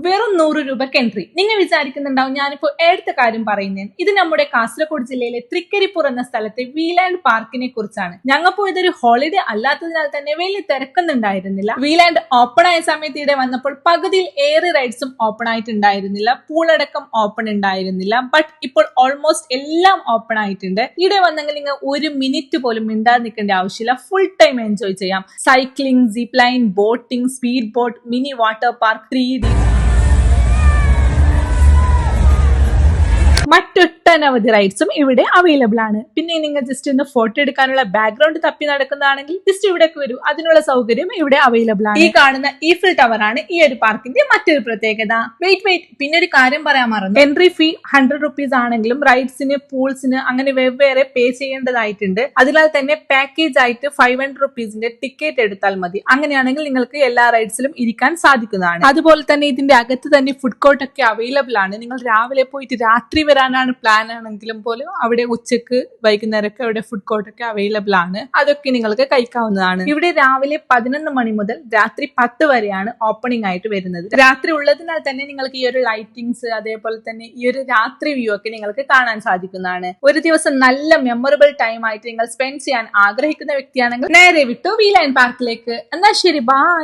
വെറും 100 രൂപക്ക് എൻട്രി. നിങ്ങൾ വിചാരിക്കുന്നുണ്ടാവും ഞാനിപ്പോ എടുത്ത കാര്യം പറയുന്നേന്ന്. ഇത് നമ്മുടെ കാസർഗോഡ് ജില്ലയിലെ തൃക്കരിപ്പൂർ എന്ന സ്ഥലത്തെ വീലാൻഡ് പാർക്കിനെ കുറിച്ചാണ്. ഞങ്ങൾ പോയതൊരു ഹോളിഡേ അല്ലാത്തതിനാൽ തന്നെ വലിയ തിരക്കൊന്നുണ്ടായിരുന്നില്ല. വീലാൻഡ് ഓപ്പൺ ആയ സമയത്ത് ഇവിടെ വന്നപ്പോൾ പകുതിയിൽ ഏറെ റൈഡ്സും ഓപ്പൺ ആയിട്ടുണ്ടായിരുന്നില്ല, പൂളടക്കം ഓപ്പൺ ഉണ്ടായിരുന്നില്ല. ബട്ട് ഇപ്പോൾ ഓൾമോസ്റ്റ് എല്ലാം ഓപ്പൺ ആയിട്ടുണ്ട്. ഇവിടെ വന്നെങ്കിൽ നിങ്ങൾ ഒരു മിനിറ്റ് പോലും മിണ്ടാതെ നിൽക്കേണ്ട ആവശ്യമില്ല. ഫുൾ ടൈം എൻജോയ് ചെയ്യാം. Cycling, zip line, boating, speed boat, mini water park, 3D മറ്റൊട്ടനവധി റൈഡ്സും ഇവിടെ അവൈലബിൾ ആണ്. പിന്നെ നിങ്ങൾ ജസ്റ്റ് ഒന്ന് ഫോട്ടോ എടുക്കാനുള്ള ബാക്ക്ഗ്രൗണ്ട് തപ്പി നടക്കുന്നതാണെങ്കിൽ ജസ്റ്റ് ഇവിടേക്ക് വരൂ, അതിനുള്ള സൗകര്യം ഇവിടെ അവൈലബിൾ ആണ്. ഈ കാണുന്ന ഈഫിൽ ടവർ ആണ് ഈ ഒരു പാർക്കിന്റെ മറ്റൊരു പ്രത്യേകത. വെയിറ്റ് പിന്നെ ഒരു കാര്യം പറയാൻ മറന്നു. എൻട്രി ഫീ 100 റുപ്പീസ് ആണെങ്കിലും റൈഡ്സിന്, പൂൾസിന് അങ്ങനെ വെവ്വേറെ പേ ചെയ്യേണ്ടതായിട്ടുണ്ട്. അതിനാൽ തന്നെ പാക്കേജ് ആയിട്ട് 500 റുപ്പീസിന്റെ ടിക്കറ്റ് എടുത്താൽ മതി. അങ്ങനെയാണെങ്കിൽ നിങ്ങൾക്ക് എല്ലാ റൈഡ്സിലും ഇരിക്കാൻ സാധിക്കുന്നതാണ്. അതുപോലെ തന്നെ ഇതിന്റെ അകത്ത് തന്നെ ഫുഡ് കോർട്ട് ഒക്കെ അവൈലബിൾ ആണ്. നിങ്ങൾ രാവിലെ പോയിട്ട് രാത്രി വരാനാണ് പ്ലാൻ ആണെങ്കിലും പോലും അവിടെ ഉച്ചക്ക് വൈകുന്നേരമൊക്കെ അവിടെ ഫുഡ് കോർട്ട് ഒക്കെ അവൈലബിൾ ആണ്. അതൊക്കെ നിങ്ങൾക്ക് കഴിക്കാവുന്നതാണ്. ഇവിടെ രാവിലെ 11 മണി മുതൽ രാത്രി 10 വരെയാണ് ഓപ്പണിംഗ് ആയിട്ട് വരുന്നത്. രാത്രി ഉള്ളതിനാൽ തന്നെ നിങ്ങൾക്ക് ഈ ഒരു ലൈറ്റിംഗ്സ്, അതേപോലെ തന്നെ ഈ ഒരു രാത്രി വ്യൂ ഒക്കെ നിങ്ങൾക്ക് കാണാൻ സാധിക്കുന്നതാണ്. ഒരു ദിവസം നല്ല മെമ്മറബിൾ ടൈം ആയിട്ട് നിങ്ങൾ സ്പെൻഡ് ചെയ്യാൻ ആഗ്രഹിക്കുന്ന വ്യക്തിയാണെങ്കിൽ നേരെ വിട്ടു വീലാൻഡ് പാർക്കിലേക്ക്. എന്നാൽ ശരി, ബൈ.